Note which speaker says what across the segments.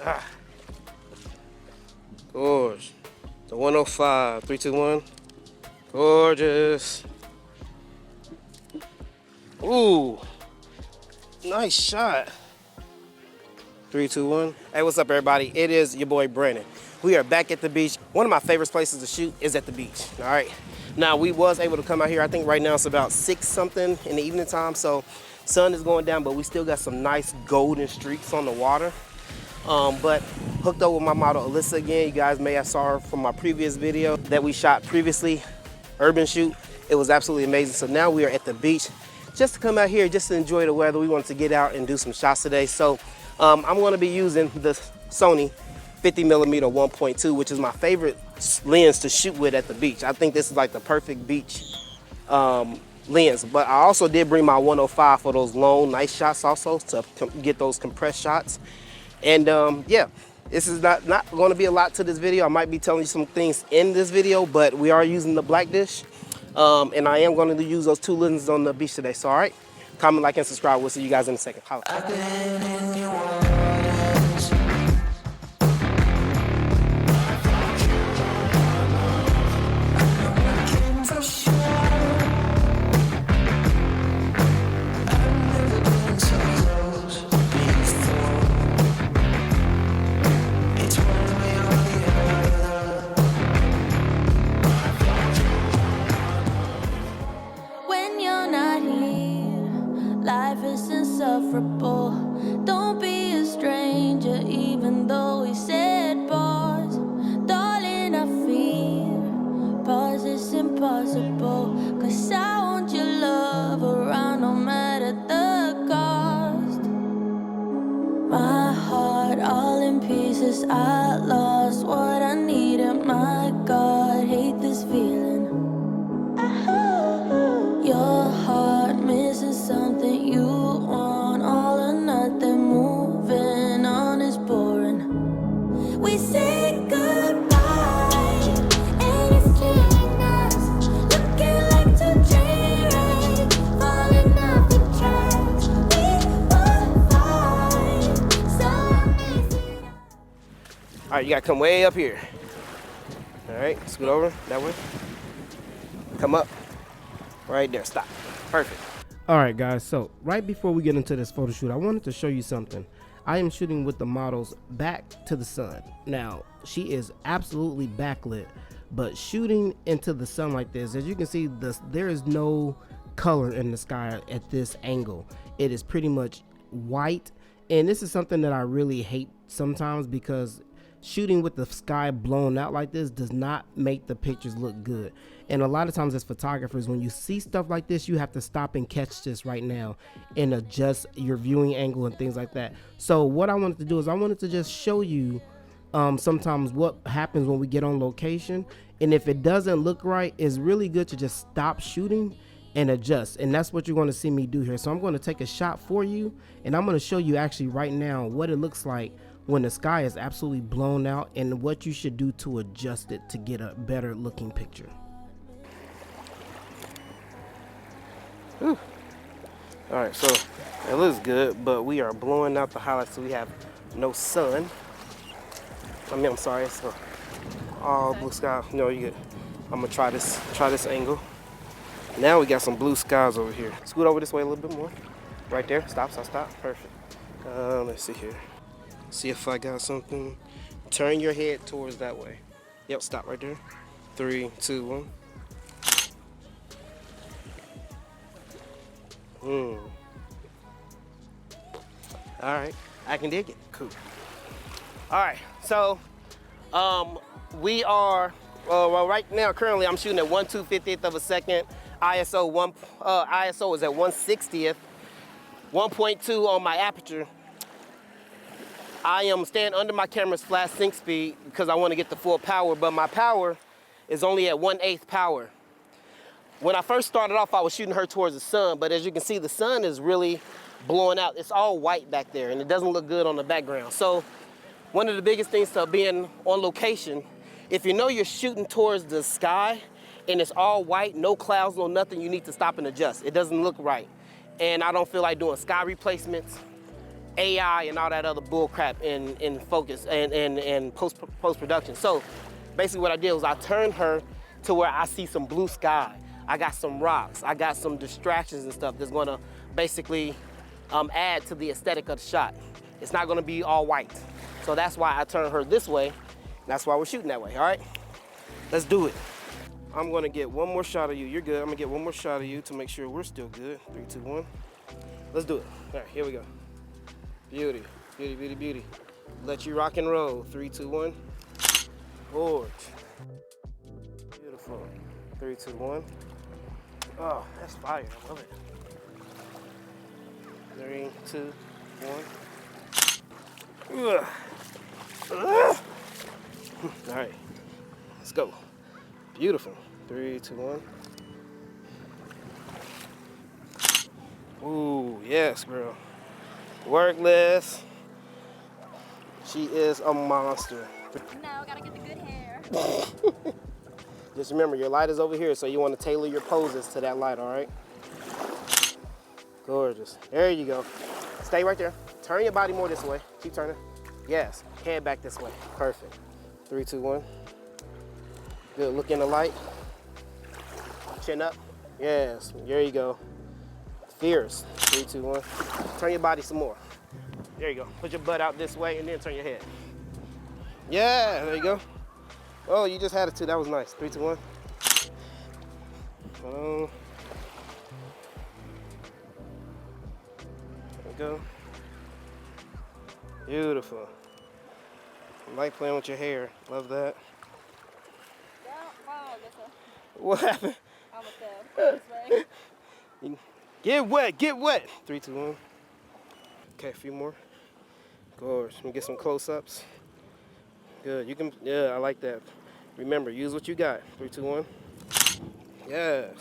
Speaker 1: Ah. Gorge. The 105. 3, 2, 1. Gorgeous. Ooh. Nice shot. 3, 2, 1. Hey, what's up, everybody? It is your boy Brandon. We are back at the beach. One of my favorite places to shoot is at the beach. All right. Now, we was able to come out here. I think right now it's about 6 something in the evening time. So sun is going down, but we still got some nice golden streaks on the water. But hooked up with my model Alyssa again. You guys may have saw her from my previous video that we shot previously, urban shoot. It was absolutely amazing. So now we are at the beach just to come out here, just to enjoy the weather. We wanted to get out and do some shots today. So I'm gonna be using the Sony 50mm 1.2, which is my favorite lens to shoot with at the beach. I think this is like the perfect beach lens. But I also did bring my 105 for those long, nice shots also, to get those compressed shots. And yeah, this is not going to be a lot to this video. I might be telling you some things in this video, but we are using the Blackdish. And I am going to use those 2 lenses on the beach today. So, all right, comment, like, and subscribe. We'll see you guys in a second. Holla.
Speaker 2: Insufferable. Don't be a stranger, even though we said pause. Darling, I fear pause is impossible. Cause I want your love around no matter the cost. My heart all in pieces, I lost what I needed. My God, hate this feeling. Your heart missing something you want, all or nothing, moving on is boring. We say goodbye, and it's killing us, looking like 2 train wrecks, falling off the tracks. We were fine, so amazing.
Speaker 1: All right, you got to come way up here. All right, scoot over that way. Come up. Right there, stop. Perfect. All right, guys, so right before we get into this photo shoot, I wanted to show you something. I am shooting with the model's back to the sun. Now, she is absolutely backlit, but shooting into the sun like this, as you can see, there is no color in the sky at this angle. It is pretty much white, and this is something that I really hate sometimes, because shooting with the sky blown out like this does not make the pictures look good. And a lot of times as photographers, when you see stuff like this, you have to stop and catch this right now and adjust your viewing angle and things like that. So what I wanted to do is I wanted to just show you sometimes what happens when we get on location. And if it doesn't look right, it's really good to just stop shooting and adjust. And that's what you're going to see me do here. So I'm going to take a shot for you, and I'm going to show you actually right now what it looks like when the sky is absolutely blown out and what you should do to adjust it to get a better looking picture. Whew. All right, so it looks good, but we are blowing out the highlights, so we have no sun. I'm sorry, it's all blue sky. No, you good. I'm gonna try this angle. Now we got some blue skies over here. Scoot over this way a little bit more. Right there, stop. Perfect. Let's see here. See if I got something. Turn your head towards that way. Yep, stop right there. 3, 2, 1. All right, I can dig it. Cool. All right, so we are well, right now currently I'm shooting at 1/250th of a second. ISO is at 1/60th. 1.2 on my aperture. I am staying under my camera's flash sync speed because I want to get the full power, but my power is only at 1/8 power. When I first started off, I was shooting her towards the sun, but as you can see, the sun is really blowing out. It's all white back there, and it doesn't look good on the background. So one of the biggest things to being on location, if you know you're shooting towards the sky and it's all white, no clouds, no nothing, you need to stop and adjust. It doesn't look right. And I don't feel like doing sky replacements AI and all that other bull crap in focus and post-production. So basically what I did was I turned her to where I see some blue sky. I got some rocks. I got some distractions and stuff that's gonna basically add to the aesthetic of the shot. It's not gonna be all white. So that's why I turned her this way. That's why we're shooting that way, all right? Let's do it. I'm gonna get one more shot of you. You're good. I'm gonna get one more shot of you to make sure we're still good. 3, 2, 1. Let's do it. All right, here we go. Beauty, beauty, beauty, beauty. Let you rock and roll. 3, 2, 1. Gorge. Beautiful. 3, 2, 1. Oh, that's fire. I love it. 3, 2, 1. Ugh. Ugh. All right, let's go. Beautiful. 3, 2, 1. Ooh, yes, girl. Work list. She is a monster.
Speaker 2: No, gotta get the good hair.
Speaker 1: Just remember, your light is over here, so you want to tailor your poses to that light, all right? Gorgeous. There you go. Stay right there. Turn your body more this way. Keep turning. Yes. Head back this way. Perfect. 3, 2, 1. Good. Look in the light. Chin up. Yes. There you go. Fierce. 3, 2, 1. Turn your body some more. There you go. Put your butt out this way and then turn your head. Yeah. There you go. Oh, you just had it too. That was nice. 3, 2, 1. There we go. Beautiful. I like playing with your hair. Love that. What happened?
Speaker 2: I'm this way.
Speaker 1: Get wet, get wet. 3, 2, 1. Okay, a few more. Gorge. Let me get some close-ups. Good. You can. Yeah, I like that. Remember, use what you got. 3, 2, 1. Yes.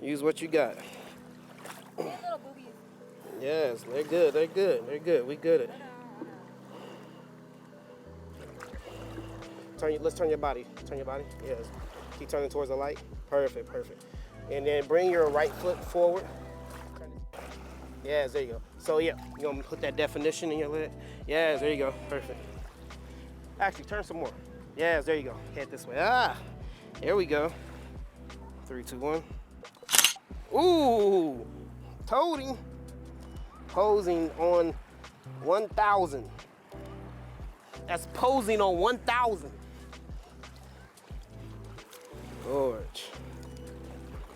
Speaker 1: Use what you got.
Speaker 2: Little boobies.
Speaker 1: Yes, they're good. They're good. They're good. We good at it. Let's turn your body. Turn your body. Yes. Keep turning towards the light. Perfect, perfect. And then bring your right foot forward. Yes, there you go. So yeah, you're gonna put that definition in your lid. Yes, there you go. Perfect. Actually, turn some more. Yes, there you go. Head this way. Ah, there we go. 3, 2, 1. Ooh, toting. Posing on 1,000. That's posing on 1,000. Gorge.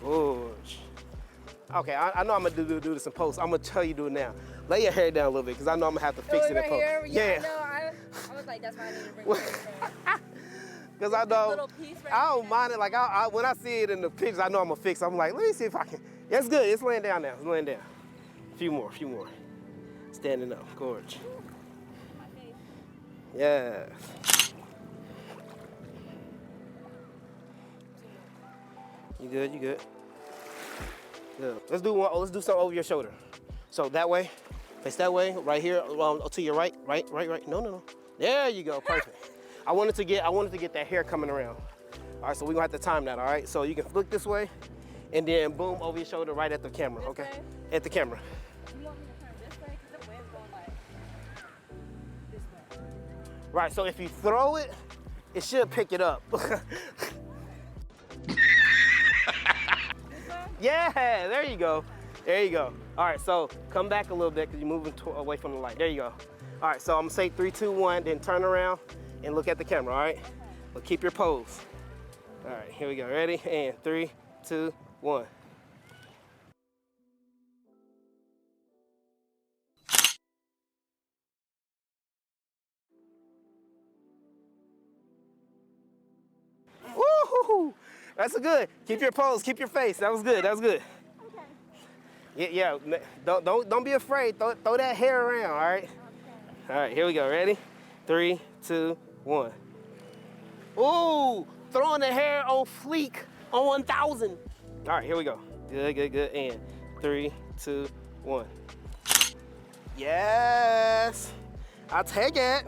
Speaker 1: Gorge. Okay, I know I'm gonna do this in post. I'm gonna tell you do it now. Lay your hair down a little bit, because I know I'm gonna have to fix it in post.
Speaker 2: Here? Yeah. No, I was like, that's why I need to bring it.
Speaker 1: Because I know,
Speaker 2: little piece right
Speaker 1: I don't mind it. Like, when I see it in the pictures, I know I'm gonna fix it. I'm like, let me see if I can. Yeah, it's good. It's laying down now. It's laying down. A few more. Standing up. Gorge.
Speaker 2: My face.
Speaker 1: Yes. You good? You good? Good. Let's do something over your shoulder. So that way, face that way, right here, to your right. No. There you go. Perfect. I wanted to get that hair coming around. All right, so we're gonna have to time that. All right, so you can look this way, and then boom over your shoulder, right at the camera.
Speaker 2: This
Speaker 1: okay?
Speaker 2: way?
Speaker 1: At the camera.
Speaker 2: You want me to turn this way? Because the wind's going like this way.
Speaker 1: Right. So if you throw it, it should pick it up. Yeah, there you go. There you go. All right, so come back a little bit because you're moving away from the light. There you go. All right, so I'm gonna say 3, 2, 1, then turn around and look at the camera, all right? Okay. But keep your pose. All right, here we go. Ready? And 3, 2, 1. Woo-hoo-hoo. That's good. Keep your pose, keep your face. That was good, that was good. Okay. Yeah, don't be afraid. Throw that hair around, all right? Okay. All right, here we go. Ready? 3, 2, 1. Ooh, throwing the hair on fleek on 1,000. All right, here we go. Good. And 3, 2, 1. Yes. I'll take it.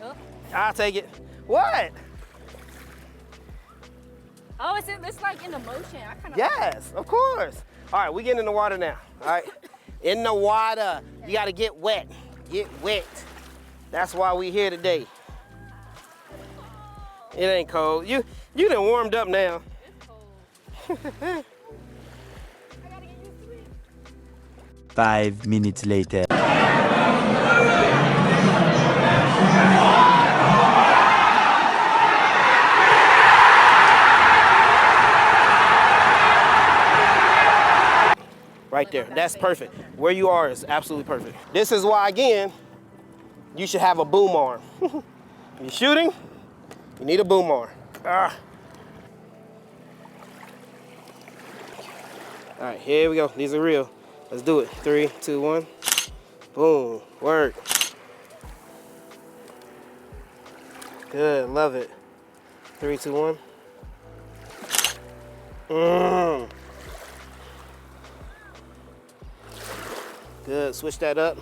Speaker 2: Oh.
Speaker 1: I'll take it. What?
Speaker 2: Oh, it's like in the motion. I kind of.
Speaker 1: Yes, of course. All right, we getting in the water now. All right, in the water. You gotta get wet. Get wet. That's why we here today. It ain't cold. You done warmed up now.
Speaker 3: It's cold. I gotta get used to it.
Speaker 4: 5 minutes later.
Speaker 1: Right there, that's perfect. Where you are is absolutely perfect. This is why, again, you should have a boom arm. You're shooting, you need a boom arm. Ah. All right, here we go. These are real. Let's do it. 3, 2, 1. Boom, work. Good, love it. 3, 2, 1. Good, switch that up.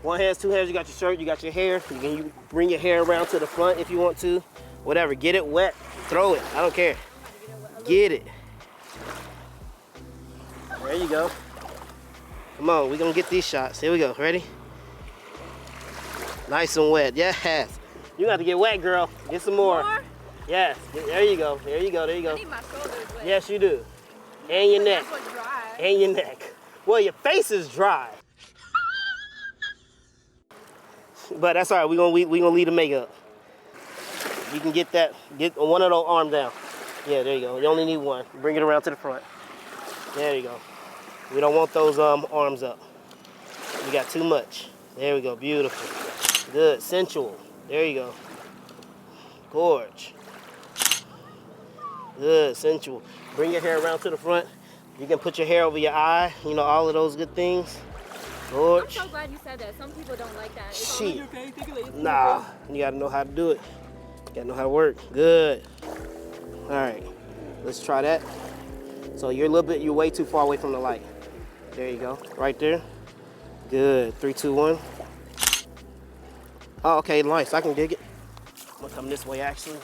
Speaker 1: One hand, two hands, you got your shirt, you got your hair. You can bring your hair around to the front if you want to. Whatever, get it wet, throw it, I don't care. Get it. There you go. Come on, we're gonna get these shots. Here we go, ready? Nice and wet, yes. You got to get wet, girl. Get some more. Yes, there you go, there you go, there you go.
Speaker 3: I need my shoulders wet.
Speaker 1: Yes, you do. And your neck.
Speaker 3: That's what's dry.
Speaker 1: And your neck. Well, your face is dry. But that's all right, we gonna leave the makeup. You can get one of those arms down. Yeah, there you go. You only need one. Bring it around to the front. There you go. We don't want those arms up. You got too much. There we go, beautiful. Good, sensual. There you go. Gorge. Good, sensual. Bring your hair around to the front. You can put your hair over your eye, you know, all of those good things. Gorge.
Speaker 3: I'm so glad you said that. Some people don't like that.
Speaker 1: Shit. Nah, you gotta know how to do it. You gotta know how to work. Good. All right, let's try that. So you're way too far away from the light. There you go, right there. Good, 3, 2, 1. Oh, okay, nice, I can dig it. I'm gonna come this way, actually.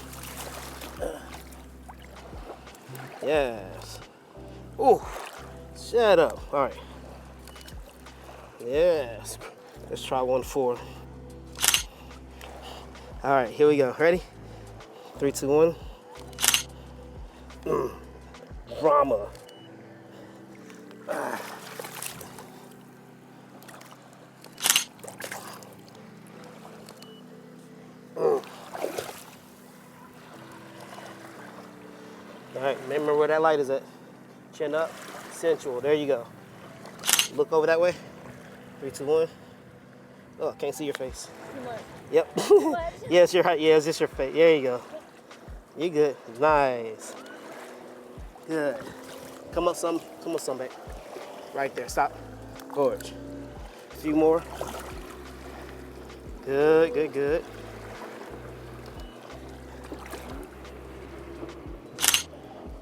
Speaker 1: Yes. Ooh, shut up, all right. Yes, let's try 1, 4. All right, here we go, ready? 3, 2, 1. Drama. All right, remember where that light is at. Chin up, sensual, there you go. Look over that way. 3, 2, 1. Oh, I can't see your face.
Speaker 3: Too much.
Speaker 1: Yep.
Speaker 3: Too much.
Speaker 1: Yes, you're right. Yeah, it's just your face. There you go. You good. Nice. Good. Come up some back. Right there. Stop. Gorge. A few more. Good, good, good.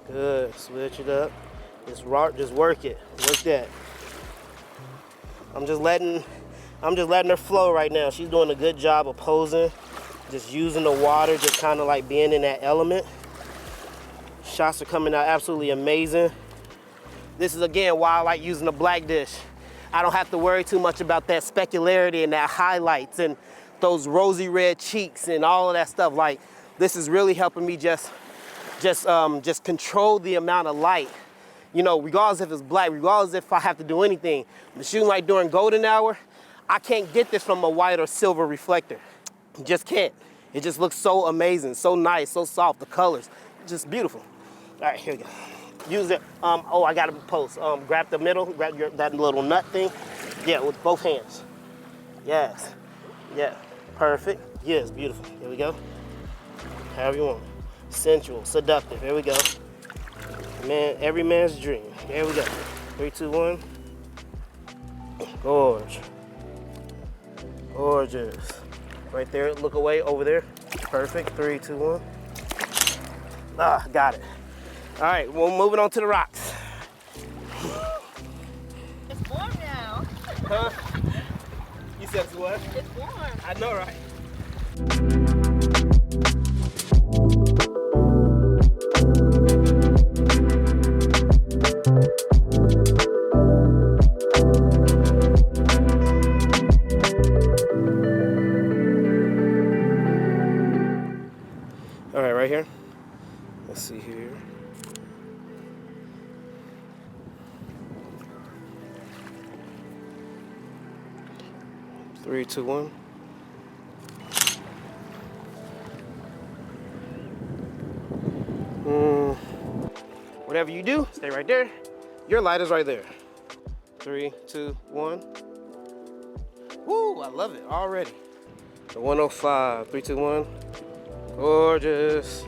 Speaker 1: Good. Switch it up. Just work it. Work that. I'm just letting her flow right now. She's doing a good job of posing, just using the water, just kind of like being in that element. Shots are coming out absolutely amazing. This is again why I like using the Blackdish. I don't have to worry too much about that specularity and that highlights and those rosy red cheeks and all of that stuff. Like, this is really helping me just control the amount of light. You know, regardless if it's black, regardless if I have to do anything. The shooting light during golden hour, I can't get this from a white or silver reflector. Just can't. It just looks so amazing, so nice, so soft, the colors, just beautiful. All right, here we go. Use it, oh, I gotta post. Grab the middle, grab that little nut thing. Yeah, with both hands. Yes, yeah, perfect. Yes, beautiful, here we go. However you want. Sensual, seductive, here we go. Man, every man's dream. There we go. 3, 2, 1. Gorge. Gorgeous. Right there, look away, over there. Perfect, 3, 2, 1. Ah, got it. All right, well, moving on to the rocks.
Speaker 3: It's warm now.
Speaker 1: Huh? You said it's what?
Speaker 3: It's warm.
Speaker 1: I know, right? 3, 2, 1. Whatever you do, stay right there. Your light is right there. 3, 2, 1. Woo, I love it already. The 105, 3, 2, 1. Gorgeous.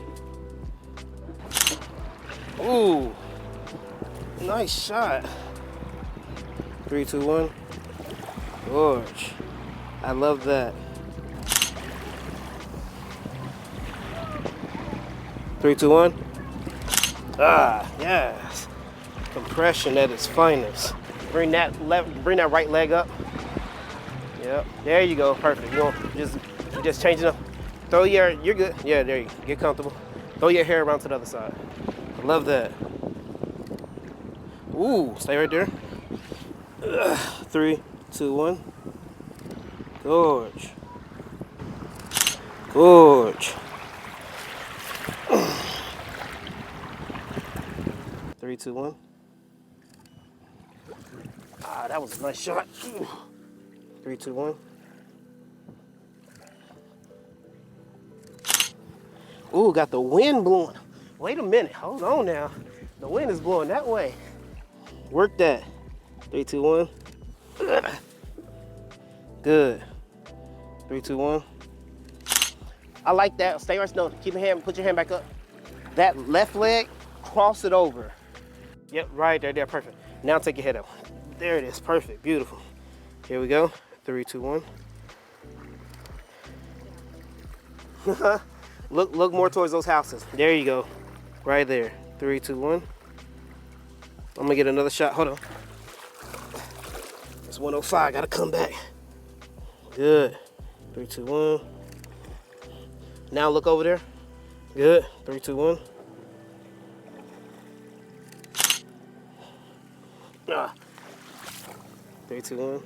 Speaker 1: Ooh, nice shot. 3, 2, 1. Gorge. I love that. 3, 2, 1. Ah, yes. Compression at its finest. Bring that right leg up. Yep. There you go. Perfect. You just changing up. Throw you're good. Yeah, there you go. Get comfortable. Throw your hair around to the other side. I love that. Ooh, stay right there. 3, 2, 1. Gorge. Gorge. 3, 2, 1. Ah, that was a nice shot. 3, 2, 1. Ooh, got the wind blowing. Wait a minute, hold on now. The wind is blowing that way. Work that. 3, 2, 1. Good. 3, 2, 1. I like that. Stay right still. Keep your hand, put your hand back up. That left leg, cross it over. Yep, right there, perfect. Now take your head up. There it is, perfect, beautiful. Here we go. 3, 2, 1. Look more towards those houses. There you go. Right there. 3, 2, 1. I'm gonna get another shot. Hold on. It's 105. Gotta come back. Good. 3, 2, 1. Now look over there. Good. 3, 2, 1. Ah. 3, 2, 1.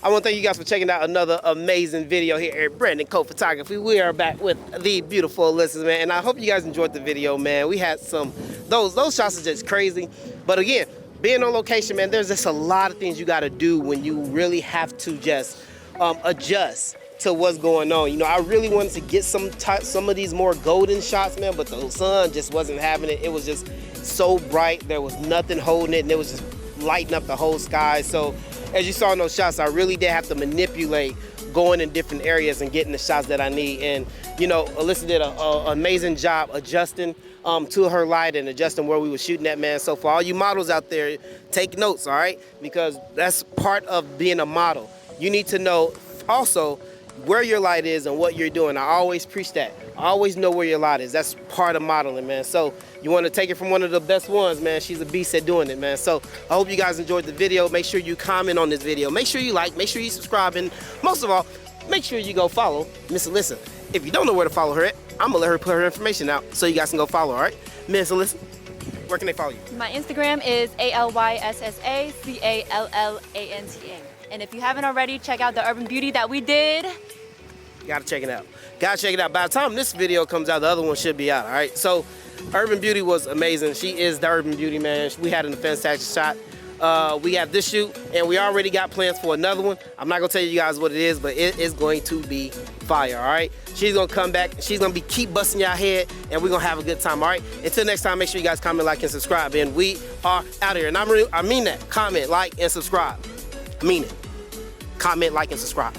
Speaker 1: I want to thank you guys for checking out another amazing video here at Brandon Coat Photography. We are back with the beautiful Alyssa, man, and I hope you guys enjoyed the video, man. We had some, those shots are just crazy. But again, being on location, man, there's just a lot of things you got to do when you really have to just adjust to what's going on. You know, I really wanted to get some of these more golden shots, man, but the sun just wasn't having it. It was just so bright. There was nothing holding it, and it was just lighting up the whole sky. So as you saw in those shots, I really did have to manipulate going in different areas and getting the shots that I need. And you know, Alyssa did an amazing job adjusting to her light and adjusting where we were shooting at, man. So for all you models out there, take notes, all right? Because that's part of being a model. You need to know also where your light is and what you're doing. I always preach that. I always know where your light is. That's part of modeling, man. So you want to take it from one of the best ones, man. She's a beast at doing it, man. So I hope you guys enjoyed the video. Make sure you comment on this video. Make sure you like, make sure you subscribe, and most of all, make sure you go follow Miss Alyssa. If you don't know where to follow her at, I'm gonna let her put her information out so you guys can go follow, all right? Miss Alyssa, where can they follow you?
Speaker 3: My Instagram is ALYSSACALLANTA. And if you haven't already, check out the urban beauty that we did.
Speaker 1: You gotta check it out. Gotta check it out. By the time this video comes out, the other one should be out, all right? So Urban Beauty was amazing. She is the Urban Beauty, man. We had a fantastic shot. We have this shoot, and we already got plans for another one. I'm not gonna tell you guys what it is, but it is going to be fire, all right? She's gonna come back. She's gonna keep busting y'all head, and we're gonna have a good time, all right? Until next time, make sure you guys comment, like, and subscribe, and we are out of here. And I mean that. Comment, like, and subscribe. I mean it. Comment, like, and subscribe.